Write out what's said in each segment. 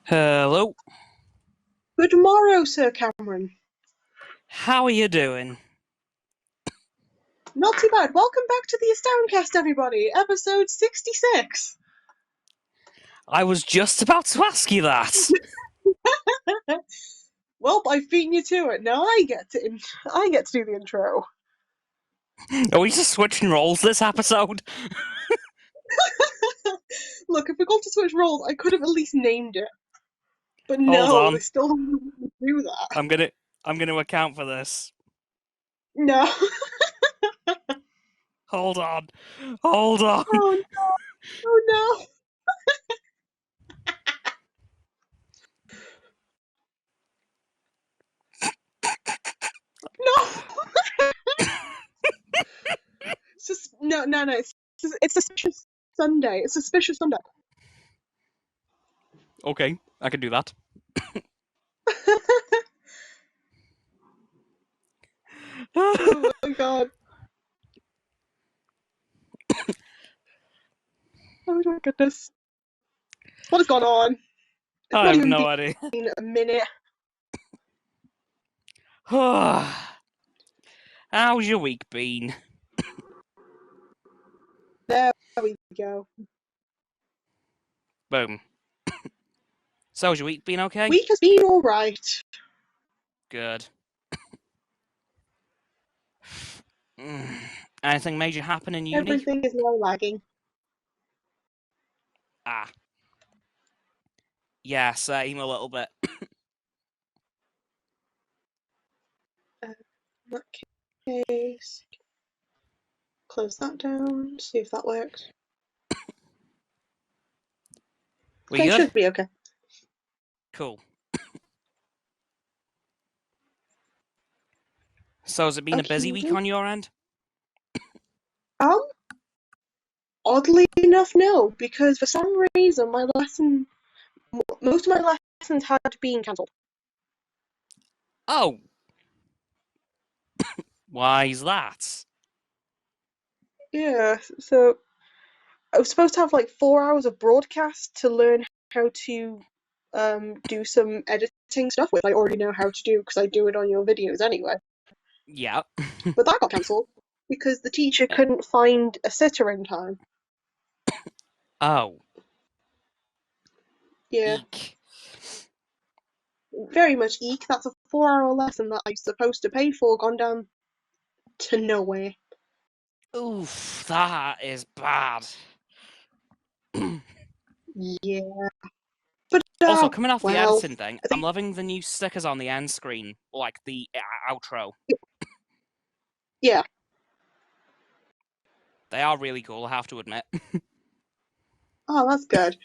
Hello. Good morrow, Sir Cameron. How are you doing? Not too bad. Welcome back to the AstoundCast, everybody. Episode 66. I was just about to ask you that. Well, I've beaten you to it. Now I get to do the intro. Are we just switching roles this episode? Look, if we're going to switch roles, I could have at least named it. But Hold no, they on. still don't want to do that. I'm gonna account for this. No. Hold on. Hold on. Oh no. Oh no. No. It's just no. It's suspicious Sunday. It's suspicious Sunday. Okay, I can do that. Oh my god. Oh my goodness. What has gone on? It's I not have even no idea. been a minute. How's your week been? There we go. Boom. So, has your week been okay? Week has been alright. Good. Anything major happen in uni? Everything is now lagging. Ah. Yeah, same a little bit. In that case, close that down, see if that works. We Okay, good? should be okay. Cool. So, has it been a busy week on your end? Um, Oddly enough, no, because for some reason most of my lessons had been cancelled. Oh. Why is that? Yeah, so I was supposed to have like 4 hours of broadcast to learn how to do some editing stuff, which I already know how to do because I do it on your videos anyway. Yeah. But that got cancelled because the teacher couldn't find a sitter in time. Oh. Yeah, Eek. very much eek. That's a 4 hour lesson that I'm supposed to pay for, gone down to nowhere. Oof, that is bad. Yeah. But, Also, coming off the well, editing thing, I I'm think, loving the new stickers on the end screen, like the outro. yeah. They are really cool, I have to admit. Oh, that's good.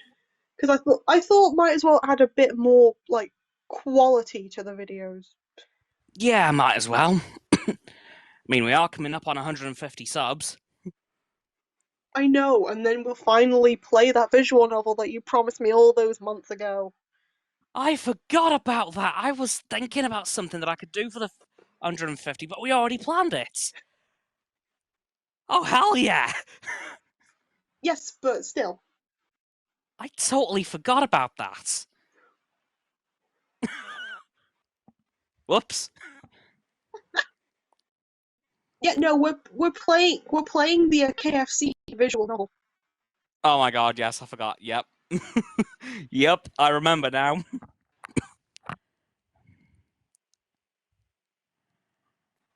Because I thought might as well add a bit more, like, quality to the videos. Yeah, might as well. I mean, we are coming up on 150 subs. I know, and then we'll finally play that visual novel that you promised me all those months ago. I forgot about that. I was thinking about something that I could do for the 150, but we already planned it. Oh, hell yeah! Yes, but still. I totally forgot about that. Whoops. Yeah, no, we're playing the KFC visual novel. Oh my god, yes, I forgot. Yep. Yep, I remember now.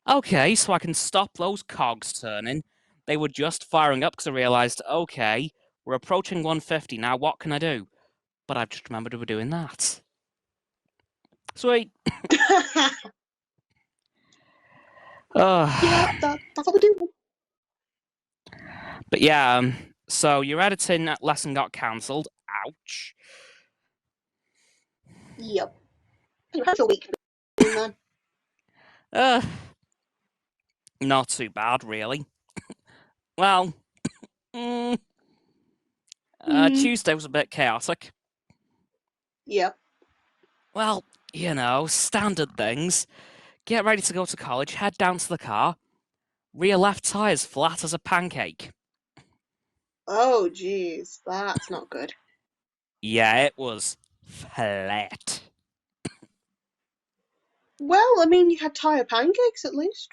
Okay, so I can stop those cogs turning. They were just firing up because I realised, okay, we're approaching 150 now, what can I do? But I've just remembered we were doing that. Sweet. Yeah, that's what we do. But yeah, so your editing lesson got cancelled. Ouch. Yep. How's your week been then? Uh, Not too bad, really. Well, mm, Hmm. Tuesday was a bit chaotic. Yep. Well, standard things. Get ready to go to college, head down to the car. Rear left tyre's flat as a pancake. Oh, geez, that's not good. Yeah, it was. Flat. Well, I mean, you had tire pancakes at least.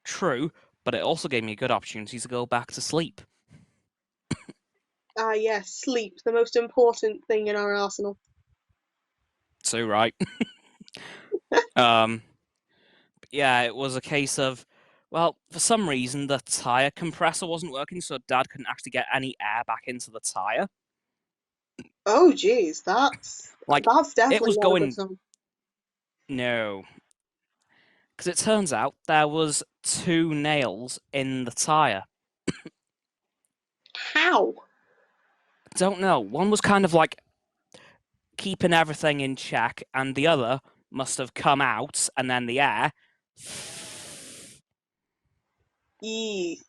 True, but it also gave me a good opportunity to go back to sleep. Ah, yes, sleep, the most important thing in our arsenal. Too right. Um, yeah, it was a case of, well, for some reason the tire compressor wasn't working, so Dad couldn't actually get any air back into the tire. Oh, geez, that's Like, that's it definitely was not a good going sign. no, because it turns out there was two nails in the tire. How? Don't know. One was kind of like keeping everything in check, and the other must have come out, and then the air. Yee.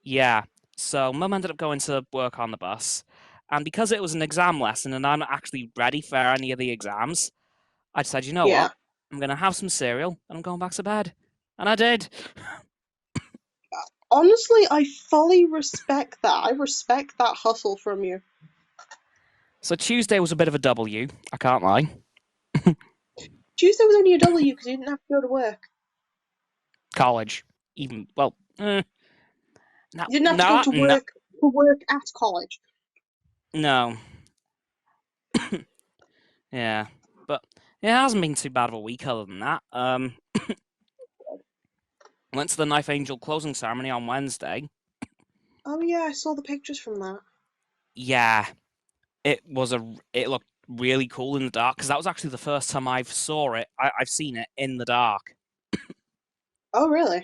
Yeah. So Mum ended up going to work on the bus, and because it was an exam lesson and I'm not actually ready for any of the exams, I decided, you know Yeah. what? I'm gonna have some cereal and I'm going back to bed, and I did. Honestly, I fully respect that. I respect that hustle from you. So Tuesday was a bit of a W. I can't lie. Tuesday was only a W because you didn't have to go to work. College, even well, no, You didn't have to go no, no, to work at college. no. Yeah, but it hasn't been too bad of a week other than that. Went to the Knife Angel closing ceremony on Wednesday. Oh yeah, I saw the pictures from that. Yeah, it looked really cool in the dark because that was actually the first time I've seen it in the dark. Oh really?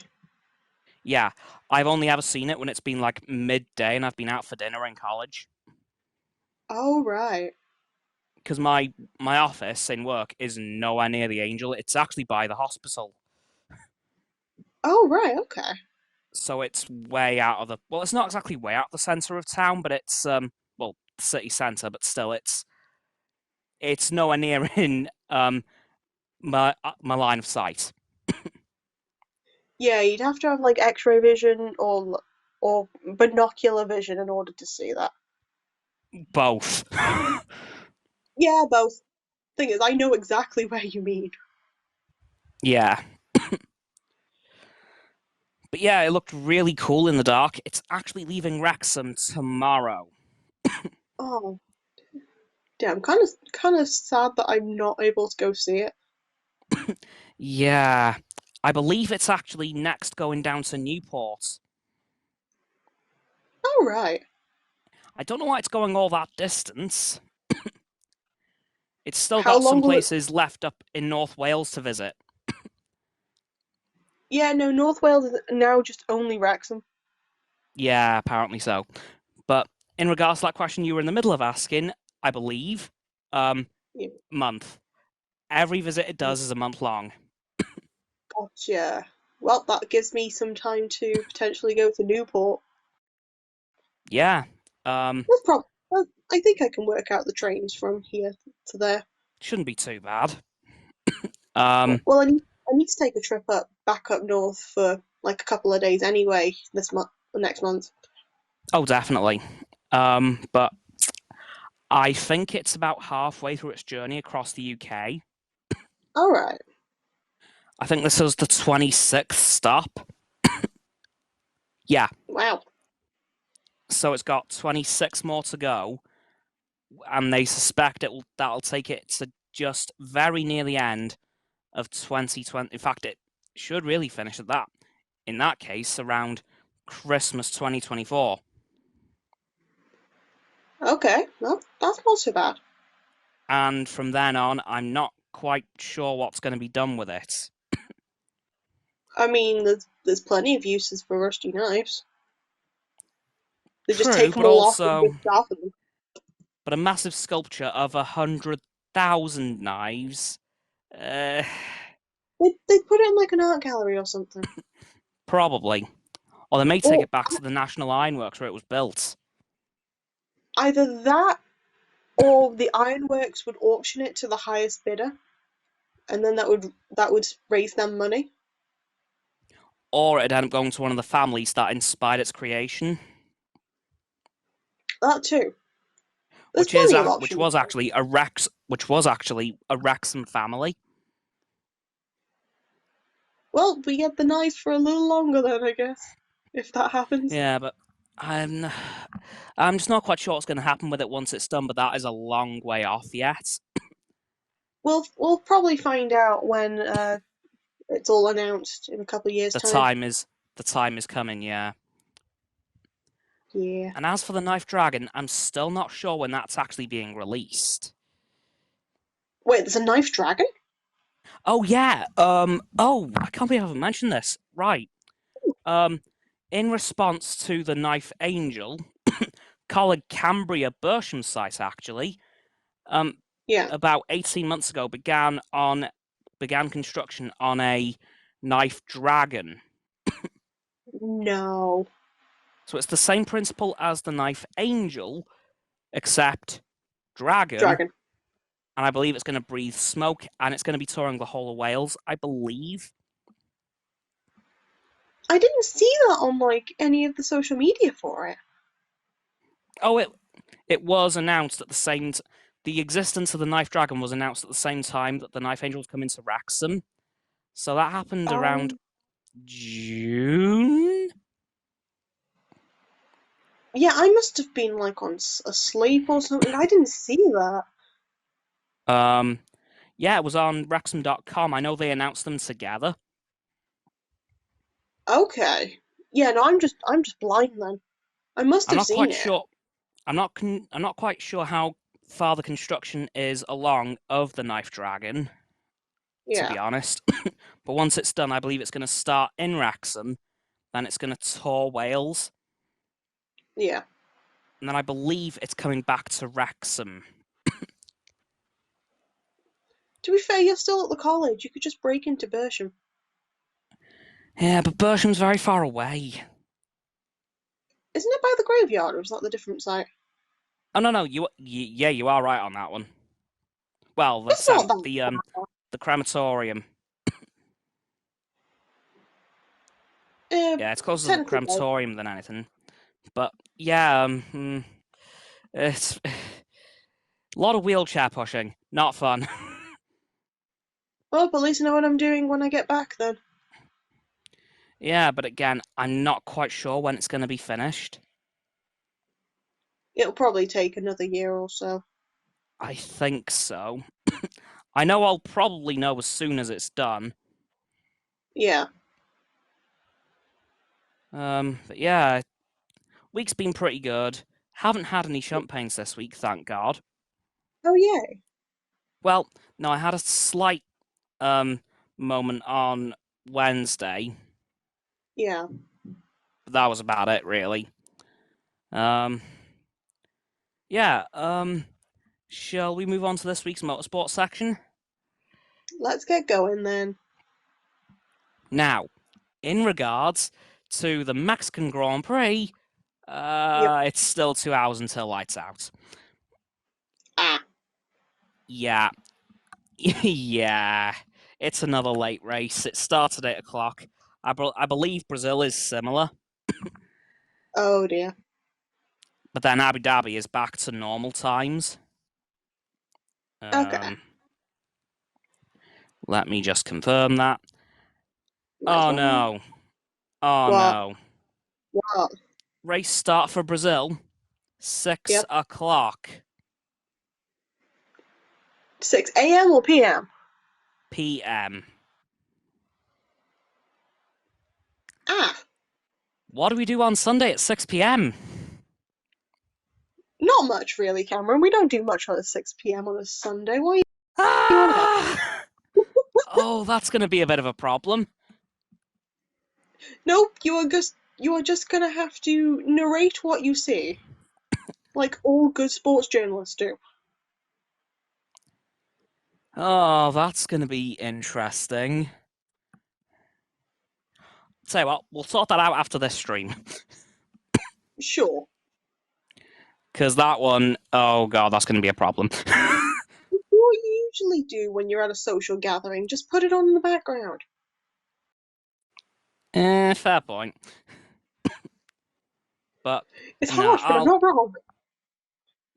Yeah, I've only ever seen it when it's been like midday and I've been out for dinner in college. Oh right. Because my office in work is nowhere near the Angel. It's actually by the hospital, Oh right. Okay. so it's way out of the. Well, it's not exactly way out of the center of town, but it's well, city center, but still, it's nowhere near in my line of sight. Yeah, you'd have to have like X-ray vision or binocular vision in order to see that. Both. Yeah, both. Thing is, I know exactly where you mean. Yeah. But yeah, it looked really cool in the dark. It's actually leaving Wrexham tomorrow. Oh, damn. Kind of sad that I'm not able to go see it. Yeah. I believe it's actually next going down to Newport. Oh right. I don't know why it's going all that distance. It's still How got some long will it? places left up in North Wales to visit. Yeah, no. North Wales is now just only Wrexham. Yeah, apparently so. But in regards to that question you were in the middle of asking, I believe, um, Yeah. month. Every visit it does is a month long. Gotcha. Well, that gives me some time to potentially go to Newport. Yeah. Um, That's prob. I think I can work out the trains from here to there. shouldn't be too bad. Um, Well, I need to take a trip back up north for like a couple of days anyway this month, next month. oh, definitely. But I think it's about halfway through its journey across the UK. All right. I think this is the 26th stop. Yeah, Wow. so it's got 26 more to go, and they suspect that'll take it to just very near the end of 2020. In fact, it should really finish at that. In that case, around Christmas 2024. Okay. Well, that's not so bad. And from then on, I'm not quite sure what's going to be done with it. I mean, there's plenty of uses for rusty knives. They just take True, them but all off and also, just sharpen them. but a massive sculpture of 100,000 knives. Uh, They put it in like an art gallery or something. Probably. Or they may take Or it back to the National Ironworks where it was built. either that or the ironworks would auction it to the highest bidder, and then that would raise them money. Or it'd end up going to one of the families that inspired its creation. That too. There's which is plenty of which options. was actually a Wrexham family. Well, we get the knife for a little longer then, I guess, if that happens. Yeah, but I'm I'm just not quite sure what's going to happen with it once it's done. But that is a long way off yet. We'll probably find out when it's all announced in a couple of years' The time. time is the time is coming. Yeah. Yeah. And as for the Knife Dragon, I'm still not sure when that's actually being released. Wait, there's a knife dragon? Oh yeah. Oh, I can't believe I haven't mentioned this. Right. Um. In response to the Knife Angel, College Cambria Bersham site actually, um, Yeah. about 18 months ago began construction on a Knife Dragon. No. So it's the same principle as the Knife Angel, except dragon, Dragon. and I believe it's going to breathe smoke, and it's going to be touring the whole of Wales, I believe. I didn't see that on like any of the social media for it. Oh, it was announced at the same. The existence of the Knife Dragon was announced at the same time that the Knife Angel was coming to Wrexham. So that happened around Um. June. Yeah, I must have been like on asleep or something. I didn't see that. Um, yeah, it was on Wrexham.com. I know they announced them together. Okay. Yeah, no, I'm just blind then. I must I'm have not seen quite it. sure. I'm not quite sure how far the construction is along of the Knife Dragon, to Yeah. be honest. But once it's done, I believe it's going to start in Wrexham, then it's going to tour Wales, Yeah. and then I believe it's coming back to Wrexham. To be fair, you're still at the college. You could just break into Bersham. Yeah, but Bersham's very far away. Isn't it by the graveyard, or is that the different site? Oh no, no, yeah, you are right on that one. Well, It's not that the crematorium. far. Yeah, it's closer to the Technically, though. crematorium than anything. But yeah, it's a lot of wheelchair pushing. Not fun. Well, but at least I know what I'm doing when I get back then. Yeah, but again, I'm not quite sure when it's going to be finished. It'll probably take another year or so. I think so. I know I'll probably know as soon as it's done. Yeah. But yeah, week's been pretty good. Haven't had any shunt pains this week, thank God. Oh, yeah. Well, no, I had a slight moment on Wednesday, Yeah. but that was about it, really. Um, yeah. Shall we move on to this week's motorsport section? Let's get going then. Now, in regards to the Mexican Grand Prix, Yep. it's still 2 hours until lights out. Ah. Yeah, yeah, it's another late race. It starts at 8 o'clock. I believe Brazil is similar, Oh, dear. but then Abu Dhabi is back to normal times. Okay. Let me just confirm that. Might as Oh well. no. Oh What? no. What? Race start for Brazil, six Yep. o'clock 6 a.m. or p.m.? p.m. Ah. What do we do on Sunday at 6 p.m.? Not much, really, Cameron. We don't do much on a 6 p.m. on a Sunday. What are you on about? Ah! Oh, that's going to be a bit of a problem. Nope, you are just gonna have to narrate what you see, like all good sports journalists do. Oh, that's going to be interesting. Tell you what, we'll sort that out after this stream. Sure. Because that one, oh god, that's going to be a problem. What you usually do when you're at a social gathering, just put it on in the background. Fair point. But It's no, harsh, but I'm not wrong.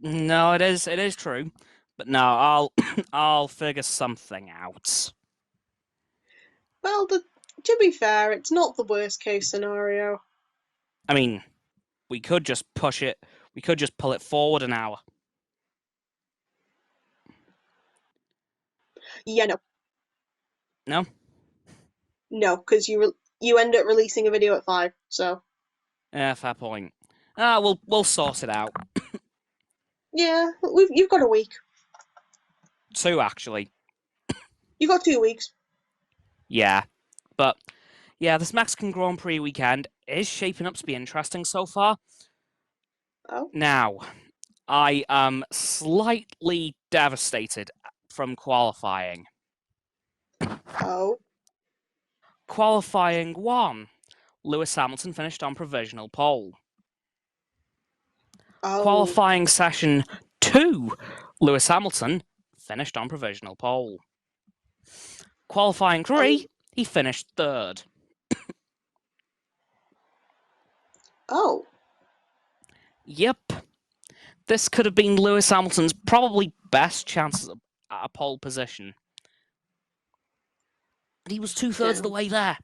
No, it is true. But no, I'll I'll figure something out. Well, to be fair, it's not the worst case scenario. I mean, we could just push it. We could just pull it forward an hour. Yeah, no, No? no, because you end up releasing a video at 5, so Yeah, fair point. Ah, we'll sort it out. yeah, you've got a week. Two actually. You've got 2 weeks. Yeah. But yeah, this Mexican Grand Prix weekend is shaping up to be interesting so far. Oh, Now, I am slightly devastated from qualifying. oh, Qualifying one, Lewis Hamilton finished on provisional pole. oh, Qualifying session two, Lewis Hamilton finished on provisional pole. Qualifying oh, three, he finished third. oh. Yep, this could have been Lewis Hamilton's probably best chances at a pole position. And he was 2/3 of the Damn. way there.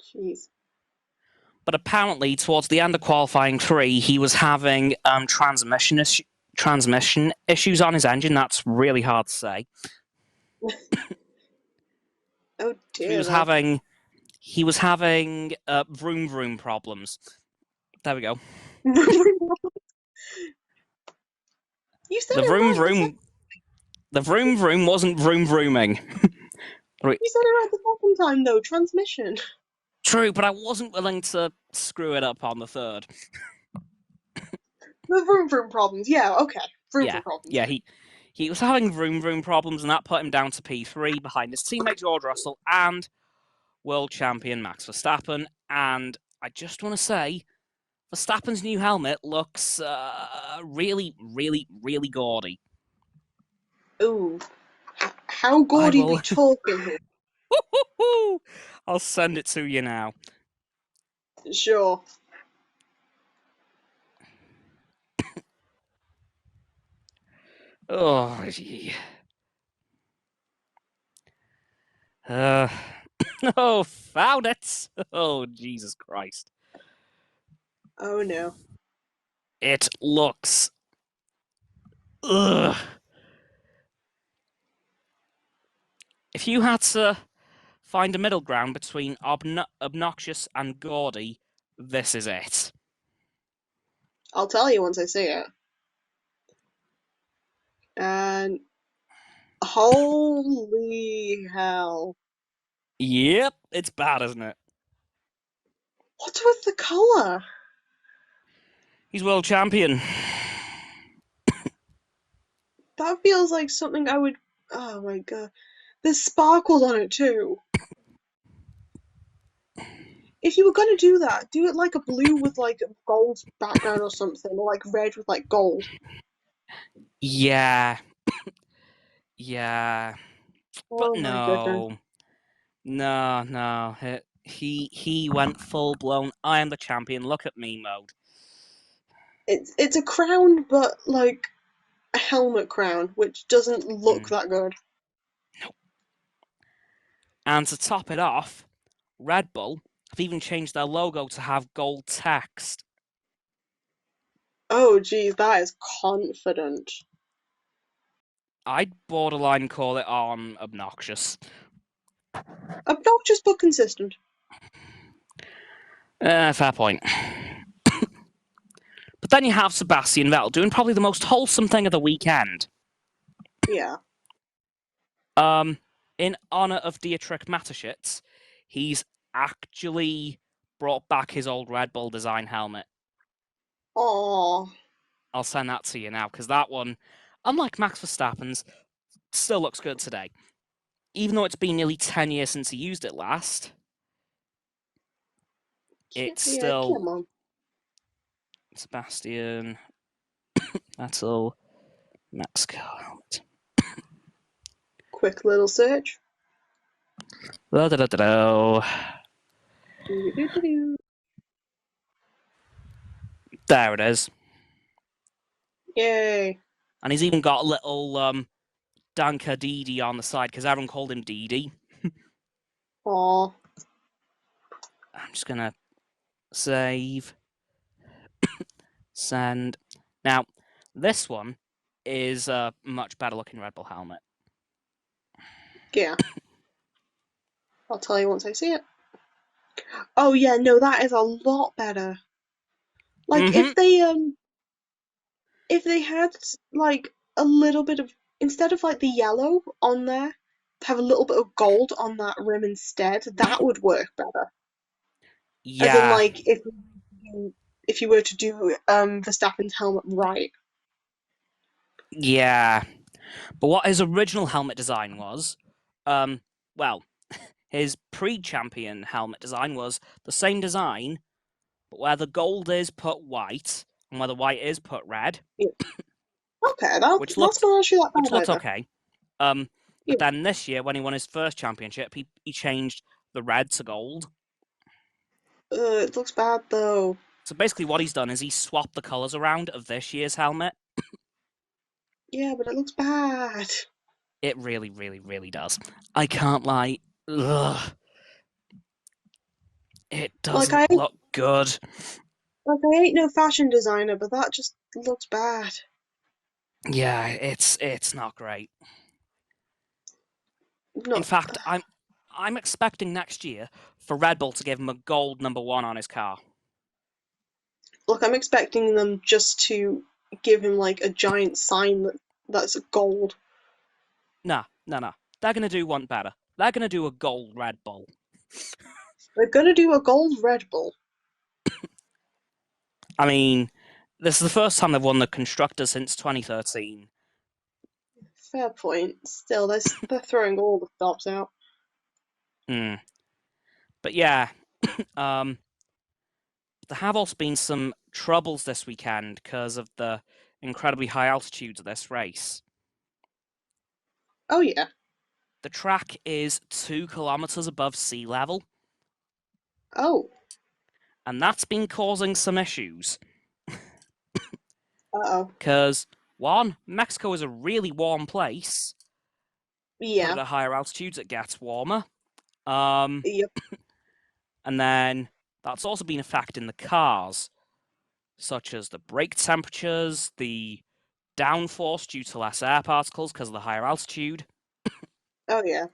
Jeez. But apparently, towards the end of qualifying three, he was having transmission issues on his engine. That's really hard to say. Oh He dear, was though. having vroom vroom problems. There we go. You said The it vroom right the vroom, the vroom vroom wasn't vroom vrooming. You said it right the second time though. Transmission. True, but I wasn't willing to screw it up on the third. The vroom vroom problems. Yeah, okay. Vroom Yeah, vroom problems. yeah, he was having vroom vroom problems, and that put him down to P3 behind his teammate George Russell and world champion Max Verstappen. And I just want to say, Verstappen's new helmet looks really, really, really gaudy. Ooh. How I gaudy we will. talking here? I'll send it to you now. Sure. Oh, gee. Uh, oh, found it. Oh, Jesus Christ. Oh no. It looks. Ugh. If you had to find a middle ground between obnoxious and gaudy, this is it. I'll tell you once I see it. And holy hell. Yep, it's bad, isn't it? What's with the colour? He's world champion. That feels like something I would. Oh my god. There's sparkles on it too. If you were gonna do that, do it like a blue with like a gold background or something, or like red with like gold. Yeah, yeah, but Oh my goodness. no, no. He went full blown. I am the champion. Look at me mode. It's a crown, but like a helmet crown, which doesn't look Mm. that good. And to top it off, Red Bull have even changed their logo to have gold text. Oh geez, that is confident. I'd borderline call it on obnoxious. Obnoxious but consistent. Fair point. But then you have Sebastian Vettel doing probably the most wholesome thing of the weekend. Yeah. In honor of Dietrich Mateschitz, he's actually brought back his old Red Bull design helmet. Oh, I'll send that to you now because that one, unlike Max Verstappen's, still looks good today. Even though it's been nearly 10 years since he used it last, it's yeah, still come on. Sebastian Vettel Mexico helmet. Quick little search. Da-da-da-da-da. Doo-doo-doo-doo. There it is. Yay. And he's even got a little Danka Didi on the side because everyone called him Didi. Aw. I'm just gonna save, send. Now, this one is a much better looking Red Bull helmet. Yeah. I'll tell you once I see it. Oh yeah, no, that is a lot better. Like Mm-hmm. if they had like a little bit of, instead of like the yellow on there, have a little bit of gold on that rim instead, that would work better. As in Yeah, like if you were to do Verstappen's helmet right. yeah. But what his original helmet design was, well, his pre-champion helmet design was the same design, but where the gold is put white and where the white is put red, Yeah. Okay, which that's looked not actually that which bad looked either. okay. Yeah. But then this year, when he won his first championship, he changed the red to gold. It looks bad though. So basically, what he's done is he swapped the colors around of this year's helmet. Yeah, but it looks bad. It really, really, really does. I can't lie. Ugh, it Like doesn't I look good. like I ain't no fashion designer, but that just looks bad. Yeah, it's not great. In Not fact, I'm expecting next year for Red Bull to give him a gold #1 on his car. Look, I'm expecting them just to give him like a giant sign that's gold. Nah, nah, nah. They're gonna do one better. They're gonna do a gold Red Bull. They're gonna do a gold Red Bull. I mean, this is the first time they've won the constructor since 2013. Fair point. Still, they're throwing all the stops out. Hmm. But yeah, um, there have also been some troubles this weekend because of the incredibly high altitudes of this race. Oh yeah. The track is 2 kilometers above sea level, Oh. and that's been causing some issues. Uh-oh. Because, one, Mexico is a really warm place. Put it Yeah. at higher altitudes, it gets warmer. Um, Yep. and then that's also been affecting the cars, such as the brake temperatures, the downforce due to less air particles because of the higher altitude. Oh yeah.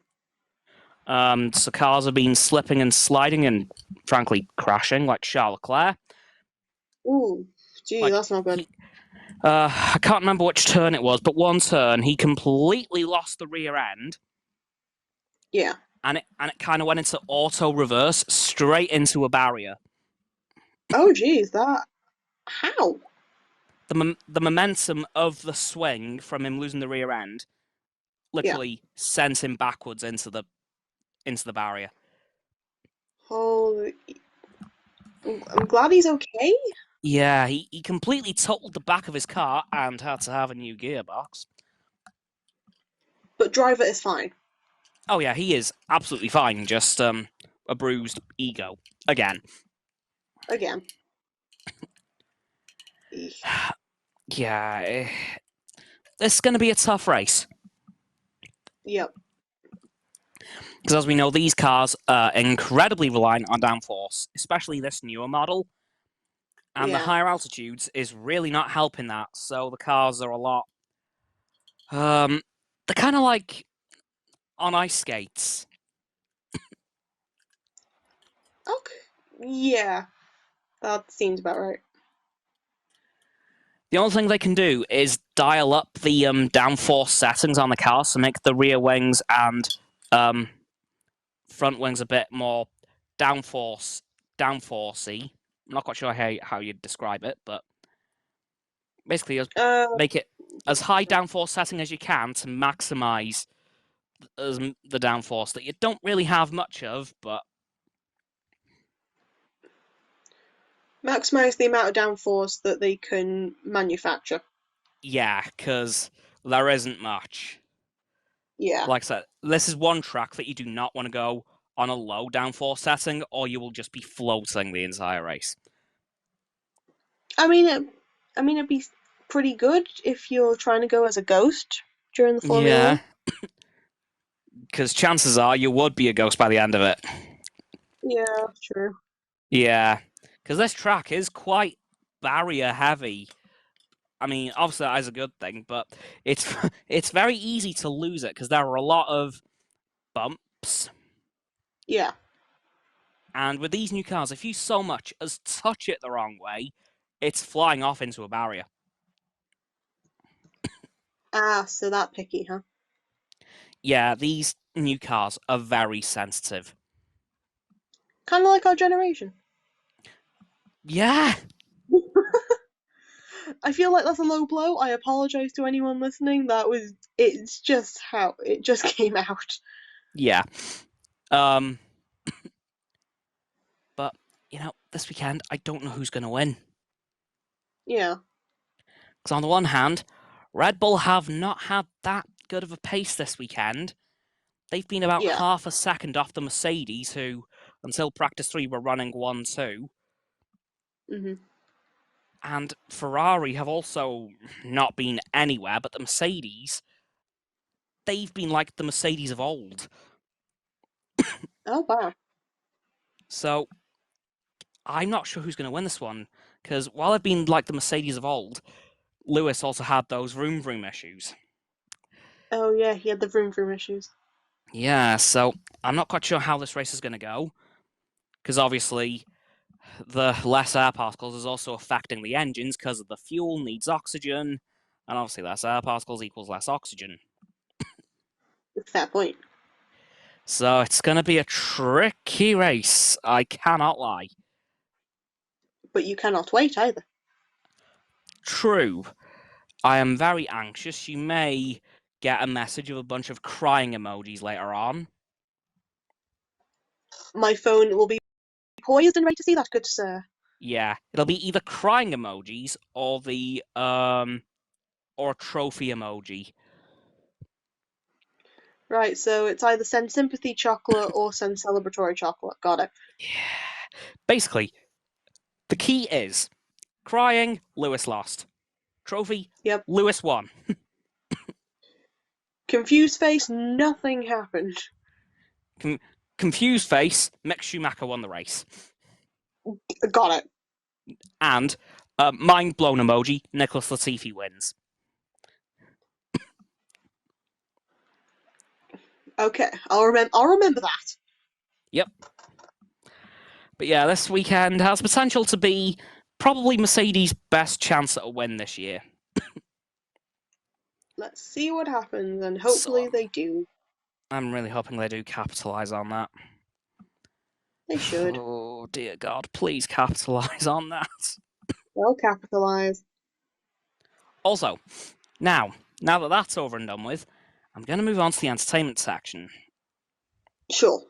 So cars have been slipping and sliding and, frankly, crashing, like Charles Leclerc. Ooh. Gee, Like that's not good. I can't remember which turn it was, but one turn he completely lost the rear end, Yeah. and it kind of went into auto reverse straight into a barrier. Oh geez, that how? The momentum of the swing from him losing the rear end Yeah. literally sent him backwards into the barrier. Holy. I'm glad he's okay. Yeah, he completely totaled the back of his car and had to have a new gearbox. But driver is fine. Oh yeah, he is absolutely fine. Just a bruised ego again. Again. Eesh. Yeah, this is going to be a tough race Yep. because, as we know, these cars are incredibly reliant on downforce, especially this newer model. And the Yeah. higher altitudes is really not helping that. So the cars are a lot. They're kind of like on ice skates. Okay. Yeah. That seems about right. The only thing they can do is dial up the downforce settings on the cars to make the rear wings and front wings a bit more downforcey. I'm not quite sure how you'd describe it, but basically Uh, make it as high downforce setting as you can to maximize the downforce that you don't really have much of, but maximize the amount of downforce that they can manufacture. yeah, because there isn't much. Yeah. Like I said, this is one track that you do not want to go on a low downforce setting, or you will just be floating the entire race. It'd be pretty good if you're trying to go as a ghost during the Formula Yeah, One. because chances are you would be a ghost by the end of it. Yeah, true. Yeah, because this track is quite barrier heavy. I mean, obviously that is a good thing, but it's it's very easy to lose it because there are a lot of bumps. Yeah. And with these new cars, if you so much as touch it the wrong way, it's flying off into a barrier. Ah, so that picky, huh? Yeah, these new cars are very sensitive. Kind of like our generation. Yeah, I feel like that's a low blow. I apologize to anyone listening. It's just how it just came out. yeah. Um, but this weekend I don't know who's going to win. Yeah, Because on the one hand, Red Bull have not had that good of a pace this weekend. They've been about yeah. half a second off the Mercedes, who until practice 3 were running 1-2. Hmm. And Ferrari have also not been anywhere, but the Mercedes, they've been like the Mercedes of old. Oh wow. So I'm not sure who's going to win this one, because while they've been like the Mercedes of old, Lewis also had those vroom vroom issues. Oh yeah, he had the vroom vroom issues. Yeah, so I'm not quite sure how this race is going to go, because obviously the less air particles is also affecting the engines because the fuel needs oxygen, and obviously less air particles equals less oxygen. Fair point. So it's going to be a tricky race, I cannot lie. But you cannot wait either. True, I am very anxious. You may get a message of a bunch of crying emojis later on. My phone will be poised and ready to see that, good sir. Yeah, it'll be either crying emojis or the or a trophy emoji. Right, so it's either send sympathy chocolate or send celebratory chocolate. Got it. Yeah. Basically, the key is crying, Lewis lost. Trophy, Yep. Lewis won. Confused face, nothing happened. Confused face, Mick Schumacher won the race. Got it. And mind blown emoji, Nicholas Latifi wins. Okay, I'll remember that. Yep. But yeah, this weekend has potential to be probably Mercedes' best chance at a win this year. Let's see what happens, and So hopefully they do. I'm really hoping they do capitalise on that. They should. Oh dear God, please capitalise on that. They'll capitalize. Also, now that that's over and done with, I'm going to move on to the entertainment section. Sure.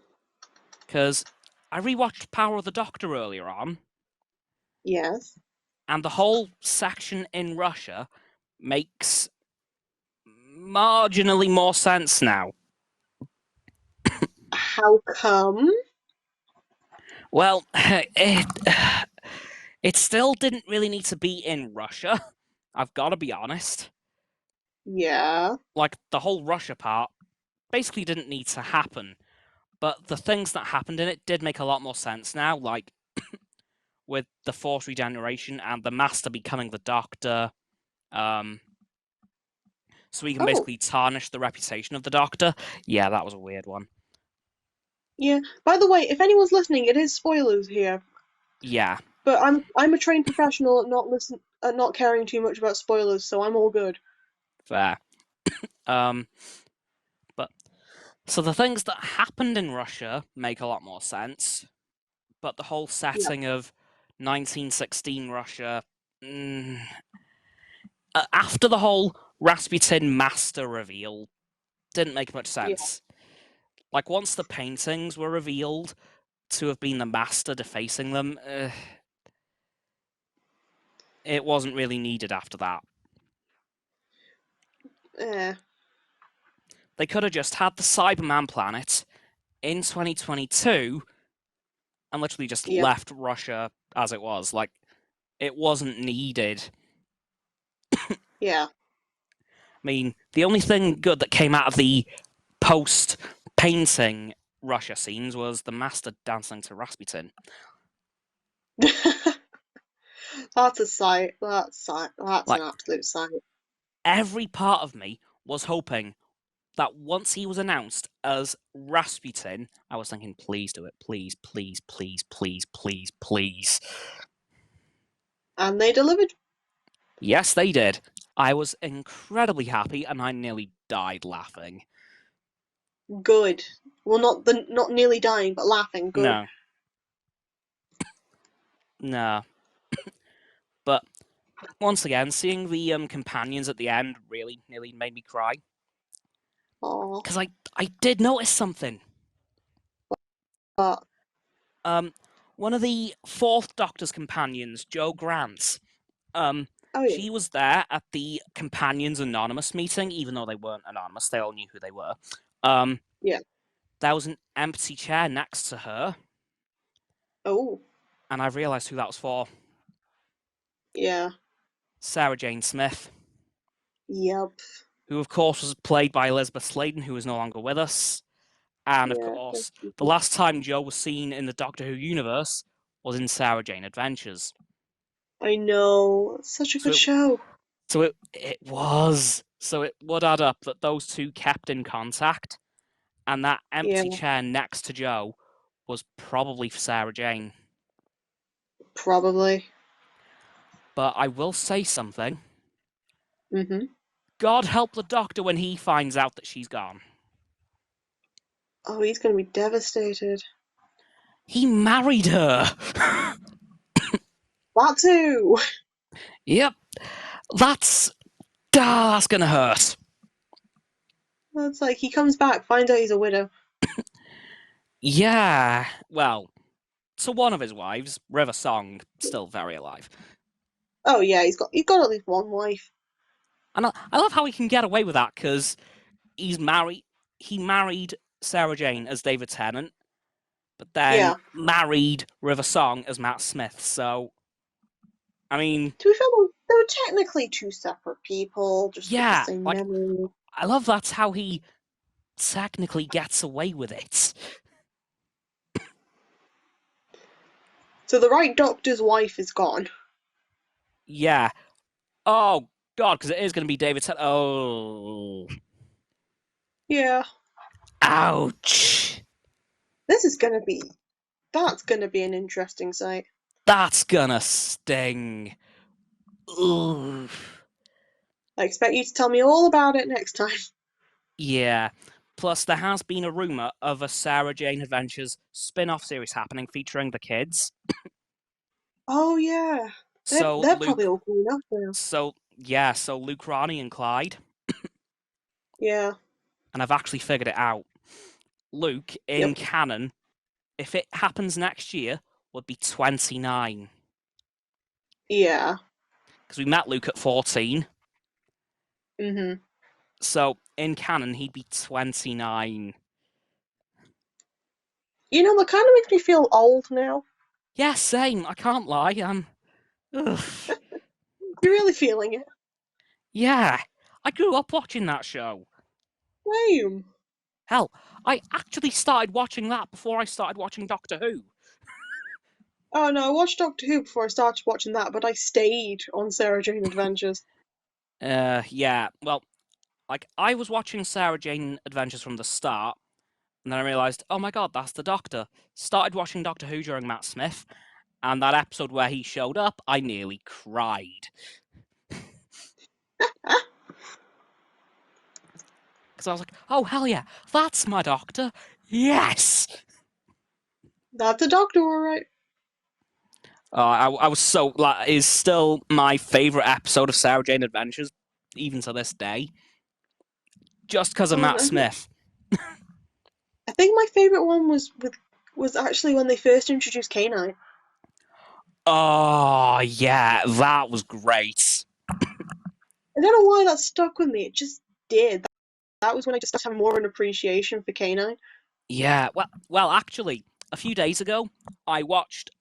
Because I rewatched Power of the Doctor earlier on, Yes. and the whole section in Russia makes marginally more sense now. How come? Well, it still didn't really need to be in Russia. I've got to be honest. Yeah. Like, the whole Russia part basically didn't need to happen. But the things that happened in it did make a lot more sense now, like with the Force regeneration and the Master becoming the Doctor. So we can Oh, basically tarnish the reputation of the Doctor. Yeah, that was a weird one. yeah. By the way, if anyone's listening, it is spoilers here. Yeah, But I'm a trained professional at not caring too much about spoilers, so I'm all good. fair. Um, but so the things that happened in Russia make a lot more sense, but the whole Yeah. setting of 1916 Russia, mm, after the whole Rasputin Master reveal, didn't make much Yeah. sense. Like once the paintings were revealed to have been the Master defacing them, it wasn't really needed after that. Eh. They could have just had the Cyberman planet in 2022 and literally just Yep. left Russia as it was. Like, it wasn't needed. Yeah. I mean, the only thing good that came out of the post-painting Russia scenes was the master dancing to Rasputin. That's a sight. That's an Like, absolute sight. every part of me was hoping that once he was announced as Rasputin, I was thinking, please do it. Please, please, please, please, please, please. And they delivered. Yes, they did. I was incredibly happy and I nearly died laughing. Good. Well, not nearly dying, but laughing. Good. No, no. But once again, seeing the companions at the end really nearly made me cry. Oh, Because I did notice something. but Um, One of the fourth Doctor's companions, Jo Grant, um, oh yeah, she was there at the Companions Anonymous meeting, even though they weren't anonymous, they all knew who they were. Um, yeah. there was an empty chair next to her, Oh, and I realised who that was for. yeah. Sarah Jane Smith, Yep. who of course was played by Elizabeth Sladen, who is no longer with us. And of Yeah. course, the last time Jo was seen in the Doctor Who universe was in Sarah Jane Adventures. I know. It's such a So good it show. it was. So it would add up that those two kept in contact, and that Yeah, empty chair next to Jo was probably for Sarah Jane. probably. But I will say something. Mhm. God help the Doctor when he finds out that she's gone. Oh, he's gonna be devastated. He married her. That too. Yep, that's gonna hurt. That's like he comes back, finds out he's a widow. Yeah, well, to one of his wives, River Song, still very alive. Oh yeah, he's got at least one wife. And I love how he can get away with that because he's married. He married Sarah Jane as David Tennant, but then Yeah. married River Song as Matt Smith. So, I mean, To be fair, they were technically two separate people, just with the yeah, same like memory. I love that's how he technically gets away with it. So the right doctor's wife is gone. Yeah. Oh God, because it is going to be David Tennant. Oh, Yeah. ouch. This is gonna be. That's gonna be an interesting sight. That's gonna sting. Ooh. I expect you to tell me all about it next time. Yeah. Plus, there has been a rumor of a Sarah Jane Adventures spin-off series happening featuring the kids. Oh yeah. They're So they're probably Luke, all grown up now. so Luke, Ronnie, and Clyde, Yeah. and I've actually figured it out. Luke in Yep. canon, if it happens next year, would be 29 Yeah. because we met Luke at 14. Mhm. So in canon, he'd be 29. You know, that kind of makes me feel old now. Yeah, same. I can't lie. Ugh. You're really feeling it. Yeah, I grew up watching that show. Same. Hell, I actually started watching that before I started watching Doctor Who. Oh no, I watched Doctor Who before I started watching that, but I stayed on Sarah Jane Adventures. Yeah. Well, like I was watching Sarah Jane Adventures from the start, and then I realized, oh my god, that's the Doctor. Started watching Doctor Who during Matt Smith, and that episode where he showed up, I nearly cried because I was like, oh hell yeah, that's my Doctor. Yes. That's a doctor, all right. I was so like, is still my favorite episode of Sarah Jane Adventures, even to this day, just because of Matt And Smith. I think my favorite one was actually when they first introduced Canine. Oh yeah, that was great. I don't know why that stuck with me. It just did. That was when I just started having more of an appreciation for Canine. Yeah, well, actually, a few days ago, I watched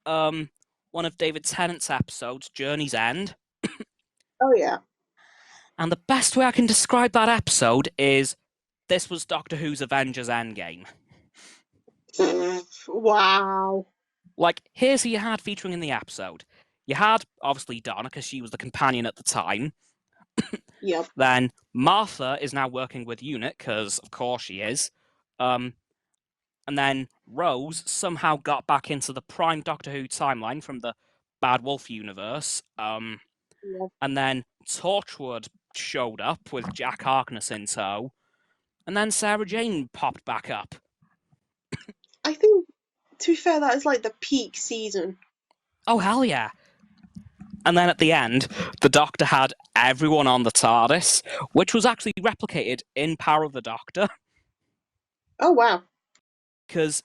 one of David Tennant's episodes, Journey's End. Oh yeah. And the best way I can describe that episode is this was Doctor Who's Avengers Endgame. Wow. Like, here's who you had featuring in the episode. You had, obviously, Donna, because she was the companion at the time. Yep. Then Martha is now working with Unit, because of course she is. And then Rose somehow got back into the prime Doctor Who timeline from the Bad Wolf universe. Yep. And then Torchwood showed up with Jack Harkness in tow. And then Sarah Jane popped back up. I think, to be fair, that is like the peak season. Oh, hell yeah. And then at the end, the Doctor had everyone on the TARDIS, which was actually replicated in Power of the Doctor. Oh wow. Because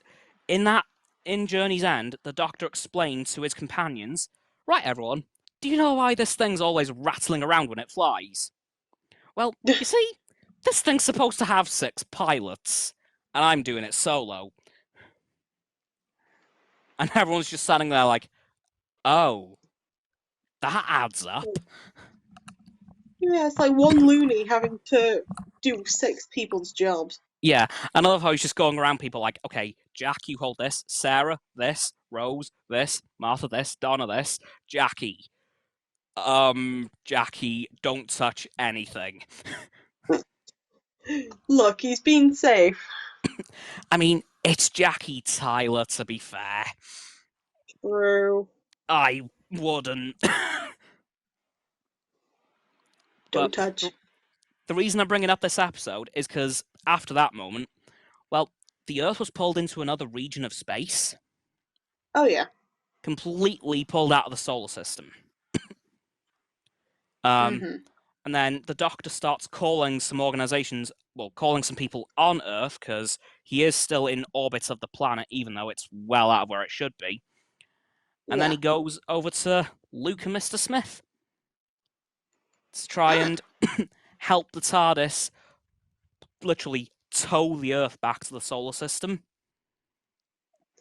in Journey's End, the Doctor explained to his companions, right, everyone, do you know why this thing's always rattling around when it flies? Well, you see, this thing's supposed to have 6 pilots, and I'm doing it solo. And everyone's just standing there like, oh, that adds up. Yeah, it's like one loony having to do 6 people's jobs. Yeah, and I love how he's just going around people like, okay, Jack, you hold this, Sarah, this, Rose, this, Martha, this, Donna, this, Jackie. Jackie, don't touch anything. Look, he's being safe. I mean, it's Jackie Tyler, to be fair. True. I wouldn't. Don't But touch. the reason I'm bringing up this episode is because after that moment, well, the Earth was pulled into another region of space. Oh yeah. Completely pulled out of the solar system. Mm-hmm. And then the Doctor starts calling some organizations, well, calling some people on Earth, because he is still in orbit of the planet, even though it's well out of where it should be. And then Yeah. he goes over to Luke and Mr. Smith to try and help the TARDIS literally tow the Earth back to the solar system.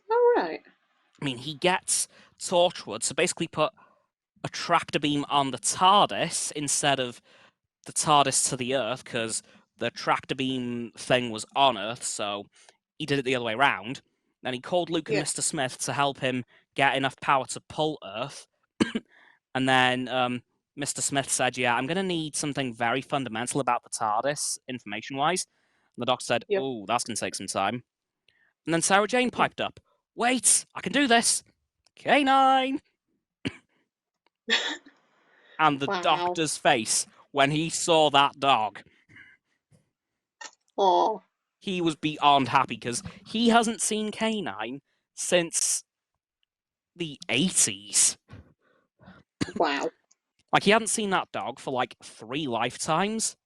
All right. I mean, he gets Torchwood, so basically put a tractor beam on the TARDIS instead of the TARDIS to the Earth, because the tractor beam thing was on Earth, so he did it the other way around. Then he called Luke and Yeah. Mr. Smith to help him get enough power to pull Earth. And then Mr. Smith said, yeah, I'm going to need something very fundamental about the TARDIS, information-wise. And the Doctor said, Yep. oh, that's going to take some time. And then Sarah Jane piped up, wait, I can do this. K9! And the Wow. Doctor's face when he saw that dog. Oh. He was beyond happy because he hasn't seen K9 since the 80s. Wow. Like, he hadn't seen that dog for like 3 lifetimes.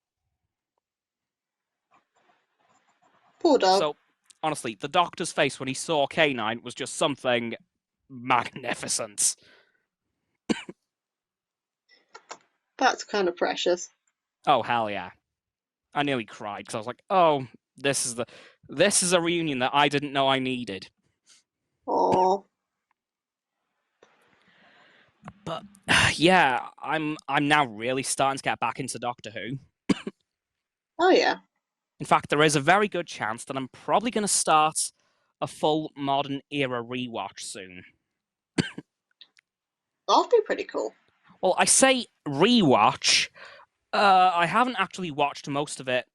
Poor dog. So, honestly, the Doctor's face when he saw K9 was just something magnificent. That's kind of precious. Oh, hell yeah. I nearly cried because I was like, oh, this is a reunion that I didn't know I needed. Oh. But yeah, I'm now really starting to get back into Doctor Who. Oh yeah. In fact, there is a very good chance that I'm probably going to start a full modern era rewatch soon. That'll be pretty cool. Well, I say rewatch. I haven't actually watched most of it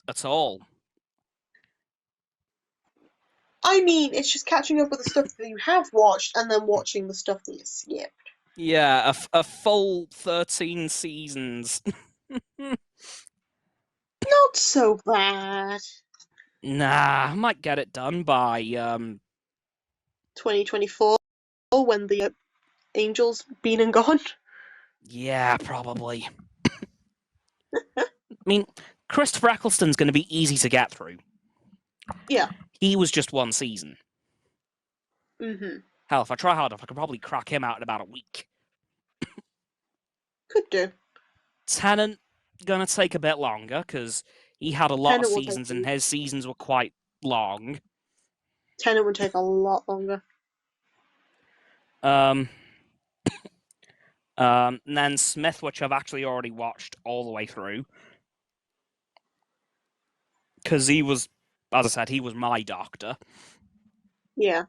at all. I mean, it's just catching up with the stuff that you have watched and then watching the stuff that you skipped. Yeah, a full 13 seasons. Not so bad. Nah, I might get it done by 2024, when the Angel's been and gone. yeah, probably. I mean, Christopher Eccleston's going to be easy to get through. Yeah. He was just 1 season. Mm-hmm. Hell, if I try hard enough, I could probably crack him out in about a week. Could do. Tennant gonna take a bit longer because he had a lot Tennant of will seasons take and his seasons were quite long. Tennant would take a lot longer. And then Smith, which I've actually already watched all the way through, because he was, as I said, he was my doctor. Yeah.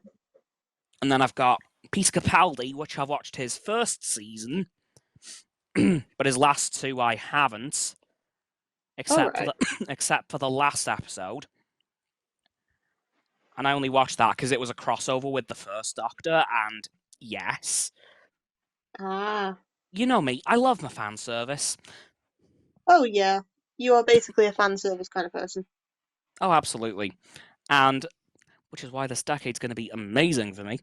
And then I've got Peter Capaldi, which I've watched his first season, but his last two I haven't, All except for right. the last episode. And I only watched that because it was a crossover with the first Doctor, and yes, Ah. you know me, I love my fan service. Oh yeah. You are basically a fan service kind of person. Oh, absolutely. And which is why this decade's going to be amazing for me.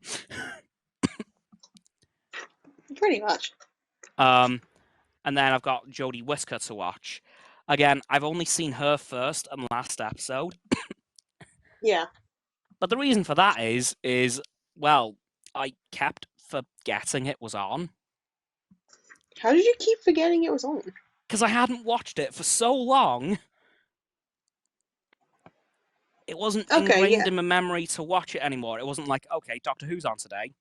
Pretty much. And then I've got Jodie Whittaker to watch. Again, I've only seen her first and last episode, Yeah. but the reason for that is well, I kept forgetting it was on How did you keep forgetting it was on? because I hadn't watched it for so long. It wasn't Okay, ingrained yeah. in my memory to watch it anymore. It wasn't like, okay, Doctor Who's on today.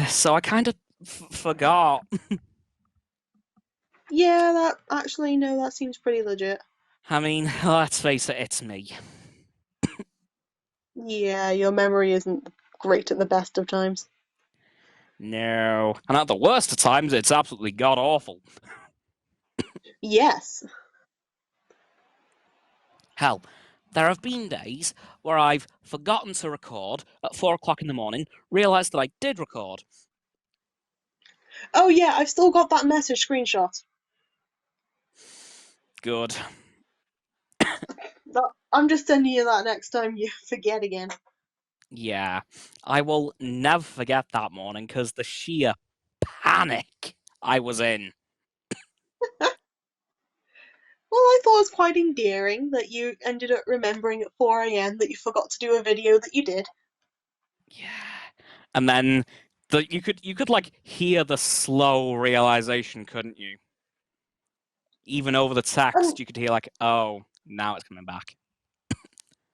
So I kind of forgot. Yeah, that actually no, that seems pretty legit. I mean, let's face it, it's me. Yeah, your memory isn't great at the best of times. No. And at the worst of times, it's absolutely god awful. Yes. Hell, there have been days where I've forgotten to record at 4 o'clock in the morning, realised that I did record. Oh yeah, I've still got that message screenshot. Good. I'm just sending you that next time you forget again. Yeah. I will never forget that morning because the sheer panic I was in. Well, I thought it was quite endearing that you ended up remembering at 4 a.m. that you forgot to do a video that you did. Yeah. And then you could like hear the slow realization, couldn't you? Even over the And text, you could hear like, oh, now it's coming back.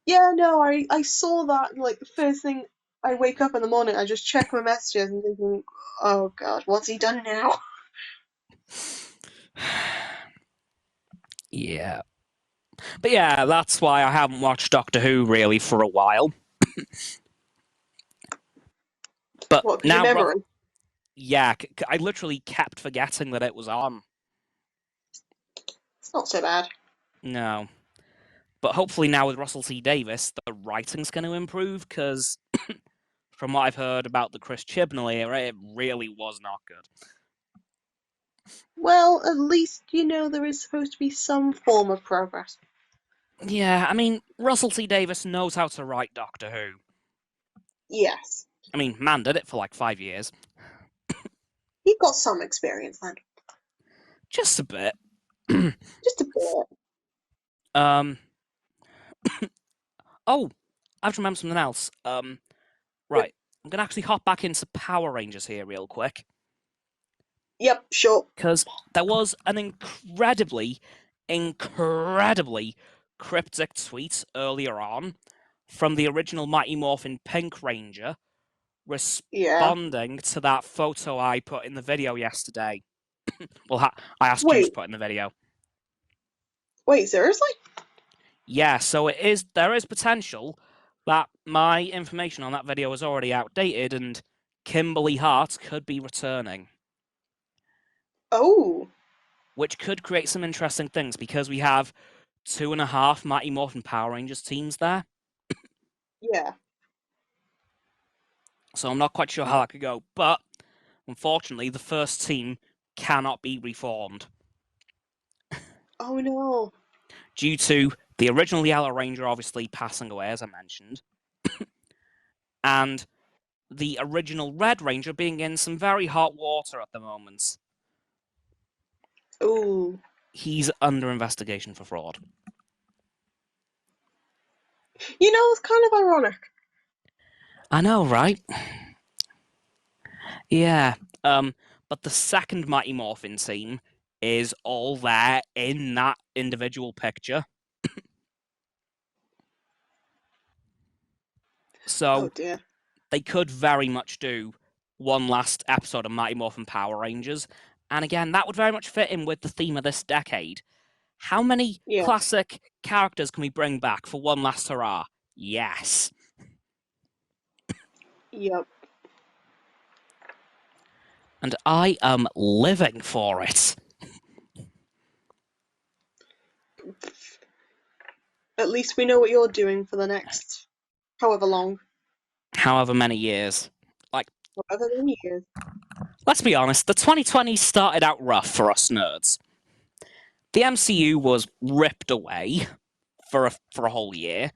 yeah, no, I saw that and, like the first thing I wake up in the morning, I just check my messages and thinking, oh god, what's he done now? Yeah. But yeah, that's why I haven't watched Doctor Who really for a while. But What? Because your now, memory. yeah, I literally kept forgetting that it was on. It's not so bad. No. But hopefully now with Russell T Davies, the writing's going to improve because from what I've heard about the Chris Chibnall era, it really was not good. Well, at least you know there is supposed to be some form of progress. Yeah, I mean, Russell T Davies knows how to write Doctor Who. Yes, I mean, man did it for like 5 years. he got some experience then, Just a bit. just a bit. um. Oh, I've remembered something else. Right. I'm going to actually hop back into Power Rangers here real quick. Yep, sure. Because there was an incredibly cryptic tweet earlier on from the original Mighty Morphin Pink Ranger Yeah. responding to that photo I put in the video yesterday. Well, I asked you to Wait, put in the video. wait, seriously? Yeah, so there is potential that my information on that video is already outdated and Kimberly Hart could be returning, Oh, which could create some interesting things because we have 2.5 Mighty Morphin Power Rangers teams there. yeah. So I'm not quite sure how that could go, but unfortunately, the first team cannot be reformed Oh no. due to the original Yellow Ranger obviously passing away, as I mentioned, and the original Red Ranger being in some very hot water at the moment. Ooh. He's under investigation for fraud. You know, it's kind of ironic. I know, right? Yeah. But the second Mighty Morphin team is all there in that individual picture. Oh So dear. they could very much do one last episode of Mighty Morphin Power Rangers. And again, that would very much fit in with the theme of this decade. How many Yeah. classic characters can we bring back for one last hurrah? Yes. Yep. And I am living for it. At least we know what you're doing for the next however long. However many years. However many years. Let's be honest, the 2020s started out rough for us nerds. The MCU was ripped away for a whole year.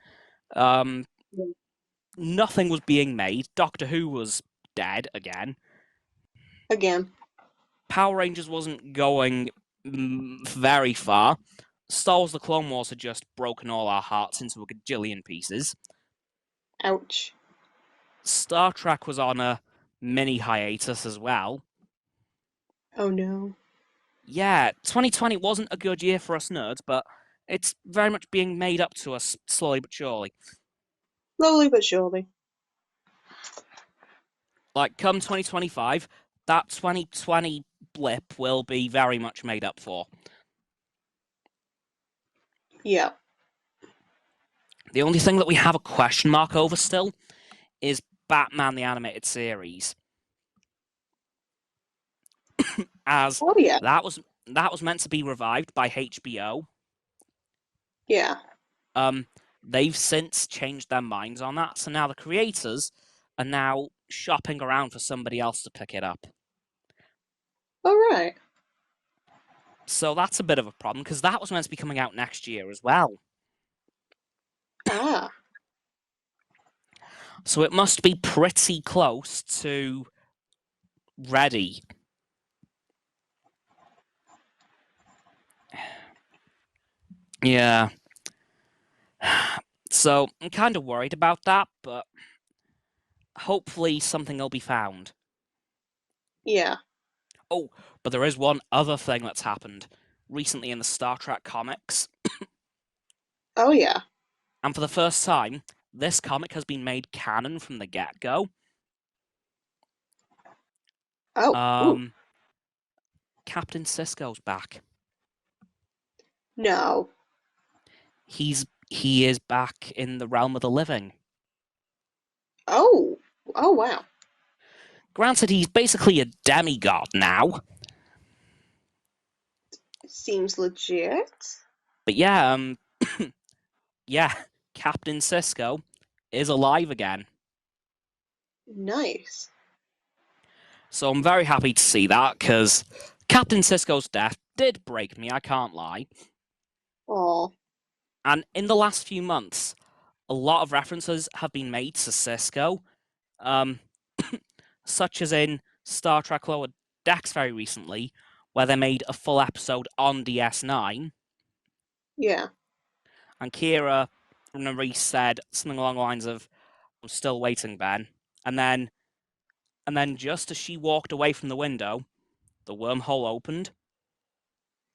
Nothing was being made. Doctor Who was dead again. Again. Power Rangers wasn't going very far. Star Wars The Clone Wars had just broken all our hearts into a gajillion pieces. Ouch. Star Trek was on a mini hiatus as well. Oh no. Yeah, 2020 wasn't a good year for us nerds, but it's very much being made up to us slowly but surely. Slowly but surely. Like, come 2025, that 2020 blip will be very much made up for. Yeah. The only thing that we have a question mark over still is Batman the Animated Series. As Oh yeah. that was meant to be revived by HBO. Yeah. They've since changed their minds on that, so now the creators are now shopping around for somebody else to pick it up. All right. So that's a bit of a problem, because that was meant to be coming out next year as well. Ah. So it must be pretty close to ready. Yeah. So I'm kind of worried about that, but hopefully something will be found. Yeah. Oh, but there is one other thing that's happened recently in the Star Trek comics. Oh yeah. And for the first time, this comic has been made canon from the get-go. Oh. Captain Sisko's back. No. He is back in the realm of the living. Oh. Oh wow. Granted, he's basically a demigod now. Seems legit. But yeah, yeah, Captain Sisko is alive again. Nice. So I'm very happy to see that, because Captain Sisko's death did break me, I can't lie. Aw. And in the last few months, a lot of references have been made to Sisko, such as in Star Trek Lower Decks very recently, where they made a full episode on DS9. Yeah. And Kira, remember, he said something along the lines of, "I'm still waiting, Ben." And then just as she walked away from the window, the wormhole opened,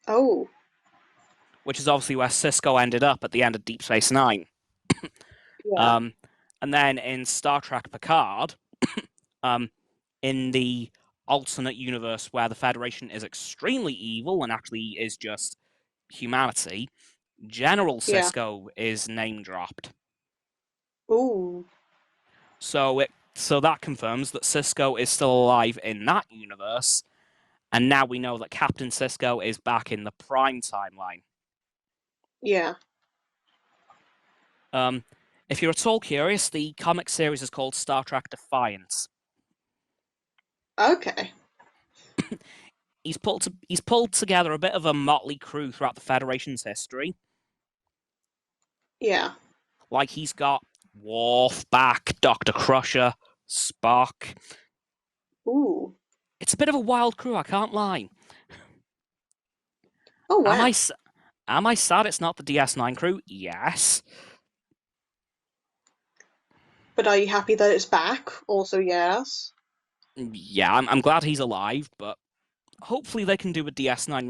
Oh. which is obviously where Sisko ended up at the end of Deep Space Nine. Yeah. And then in Star Trek Picard, in the alternate universe where the Federation is extremely evil and actually is just humanity, General Yeah. Sisko is name dropped. Ooh. So that confirms that Sisko is still alive in that universe, and now we know that Captain Sisko is back in the Prime timeline. Yeah. If you're at all curious, the comic series is called Star Trek Defiance. Okay. He's pulled together a bit of a motley crew throughout the Federation's history. Yeah. Like, he's got Worf back, Dr. Crusher, Spock. Ooh. It's a bit of a wild crew, I can't lie. Oh wow. Am I sad it's not the DS9 crew? Yes. But are you happy that it's back? Also, yes. Yeah, I'm glad he's alive, but hopefully they can do a DS9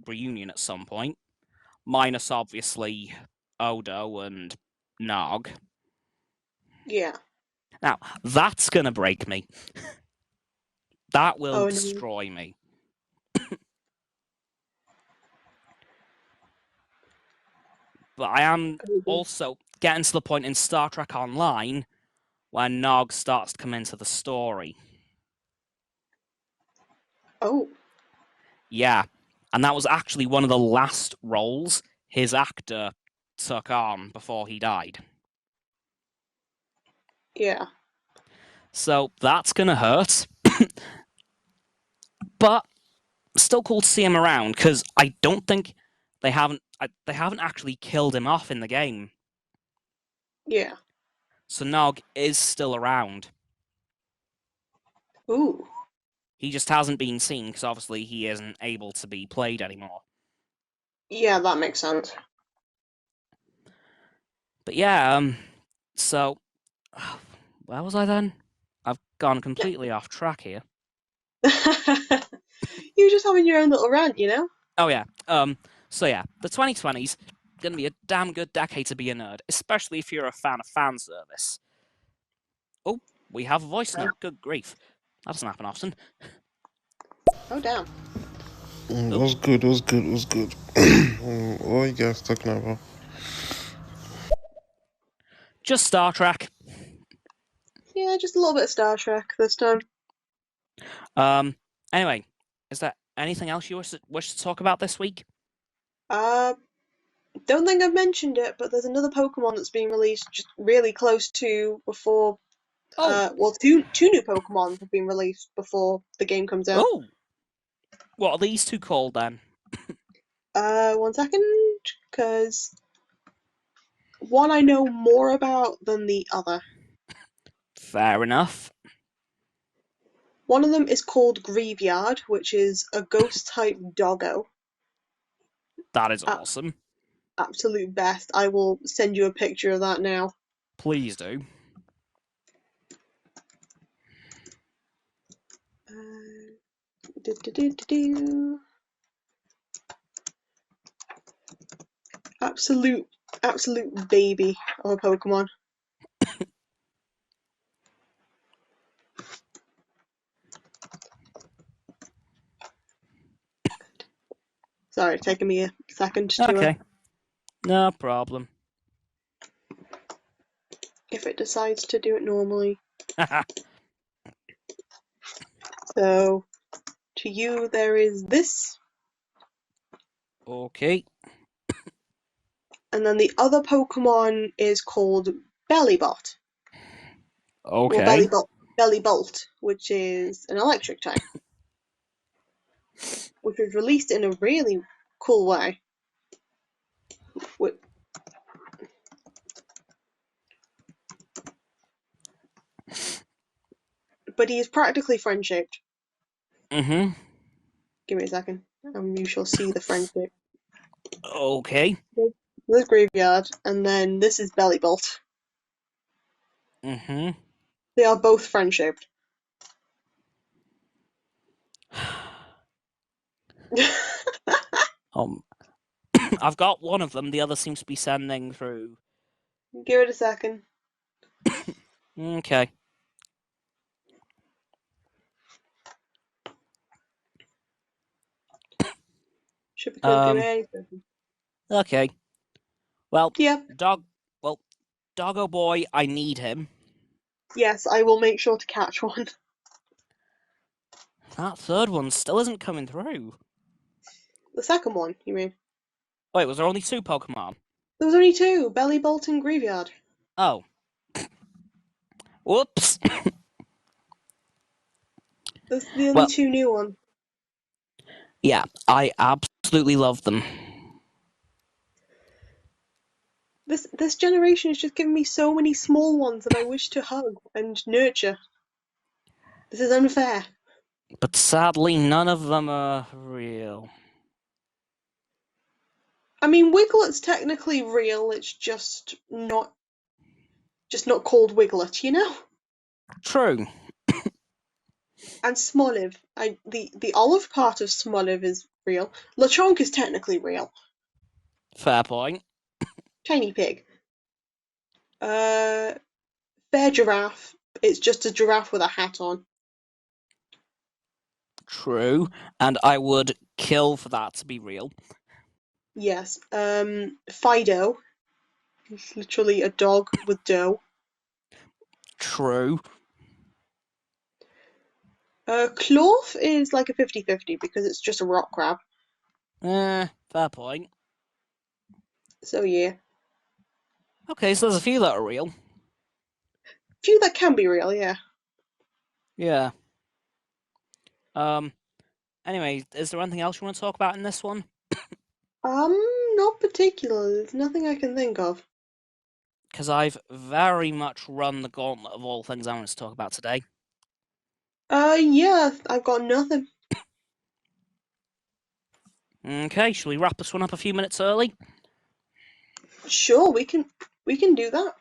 reunion at some point. Minus, obviously, Odo and Nog. Yeah. Now, that's gonna break me. That will Oh no. destroy me. But I am Oh, dear. also getting to the point in Star Trek Online where Nog starts to come into the story. Oh, Yeah, and that was actually one of the last roles his actor took on before he died. yeah. So that's gonna hurt, but still cool to see him around because I don't think they haven't actually killed him off in the game. Yeah. So Nog is still around. Ooh. He just hasn't been seen because obviously he isn't able to be played anymore. Yeah, that makes sense. But yeah, so where was I then? I've gone completely off track here. You're just having your own little rant, you know? Oh yeah. So yeah, the 2020s gonna be a damn good decade to be a nerd, especially if you're a fan of fan service. Oh, we have a voice Oh, note. Good grief, that doesn't happen often. oh damn. It Oh, was good, it was good, it was good. What are you guys talking about? just Star Trek. Yeah, just a little bit of Star Trek this time. Um. Anyway, is there anything else you wish to talk about this week? Uh, don't think I've mentioned it, but there's another Pokemon that's being released just really close to before. Oh, Well, two new Pokemon have been released before the game comes out. oh, what are these two called then? One second, because one I know more about than the other. Fair enough. One of them is called Graveyard, which is a ghost type doggo. That is A- awesome. Absolute best. I will send you a picture of that now. Please do. Do. Absolute, absolute baby of a Pokemon. Sorry, it's taking me a second Okay, no problem. if it decides to do it normally. So, to you, there is this, Okay. and then the other Pokemon is called Bellybot. Well, Okay. Bellybolt, which is an electric type, which was released in a really cool way. But he is practically friend shaped. Mm-hmm. Give me a second, and you shall see the friend shape. Okay. There's Graveyard, and then this is Bellybolt. Mm-hmm. They are both friend shaped. Um, I've got one of them. The other seems to be sending through. Give it a second. Okay. Should be coming through Um. any second. Okay. Well, Yeah, dog. Well, Doggo Boy. I need him. yes, I will make sure to catch one. That third one still isn't coming through. The second one, you mean? Wait, was there only two Pokemon? There was only two, Bellybolt and Graveyard. Oh. Whoops. Those are the only Well, two new ones. yeah, I absolutely love them. This generation is just giving me so many small ones that I wish to hug and nurture. This is unfair. But sadly, none of them are real. I mean, Wiglet's technically real. It's just not called Wiglet, you know. True. And Smoliv, the olive part of Smoliv is real. Lechonk is technically real. Fair point. Tiny pig. Fair giraffe. It's just a giraffe with a hat on. True, and I would kill for that to be real. Yes. Fido is literally a dog with dough. True. Cloth is like a 50-50 because it's just a rock crab. Fair point. So yeah. Okay, so there's a few that are real. Few that can be real, yeah. Yeah. Anyway, is there anything else you want to talk about in this one? Not particularly. There's nothing I can think of. Because I've very much run the gauntlet of all things I want to talk about today. Yeah, I've got nothing. Okay, shall we wrap this one up a few minutes early? Sure, we can do that.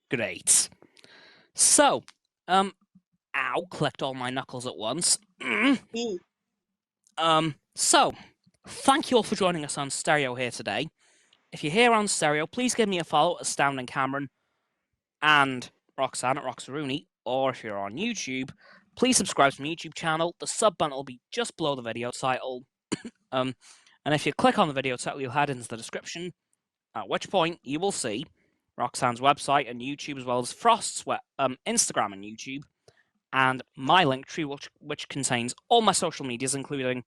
Great. So, ow, clicked all my knuckles at once. Yee. So, thank you all for joining us on Stereo here today. If you're here on Stereo, please give me a follow at Astounding Cameron and Roxanne at Roxarooney, or if you're on YouTube, please subscribe to my YouTube channel. The sub button will be just below the video title. And if you click on the video title, you'll head into the description, at which point you will see Roxanne's website and YouTube, as well as Frost's Instagram and YouTube, and my link tree, which contains all my social medias, including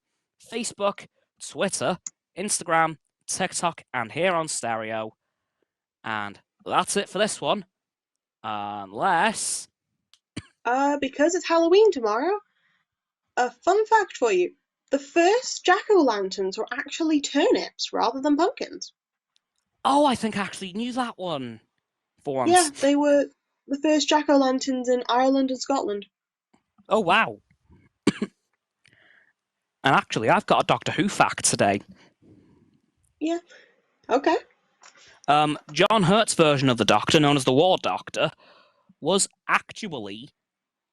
Facebook, Twitter, Instagram, TikTok, and here on Stereo. And that's it for this one. Unless... Because it's Halloween tomorrow, a fun fact for you. The first jack-o'-lanterns were actually turnips rather than pumpkins. Oh, I think I actually knew that one for Yeah, once. they were the first jack-o'-lanterns in Ireland and Scotland. Oh, wow. And actually, I've got a Doctor Who fact today. Yeah, okay. John Hurt's version of the Doctor, known as the War Doctor, was actually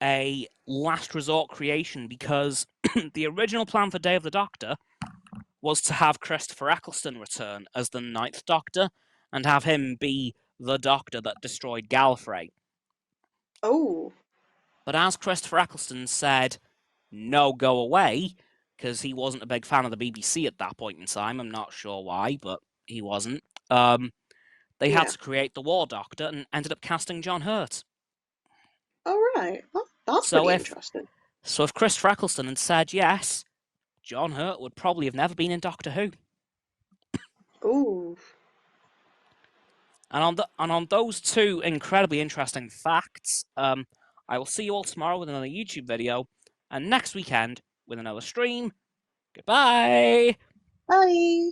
a last resort creation because the original plan for Day of the Doctor was to have Christopher Eccleston return as the Ninth Doctor and have him be the Doctor that destroyed Gallifrey. Oh. But as Christopher Eccleston said, no, go away, because he wasn't a big fan of the BBC at that point in time. I'm not sure why, but he wasn't. They had to create the War Doctor and ended up casting John Hurt. All right. Well, that's So pretty if interesting. Christopher Eccleston had said yes, John Hurt would probably have never been in Doctor Who. Ooh. And on those two incredibly interesting facts, I will see you all tomorrow with another YouTube video, and next weekend with another stream. Goodbye! Bye.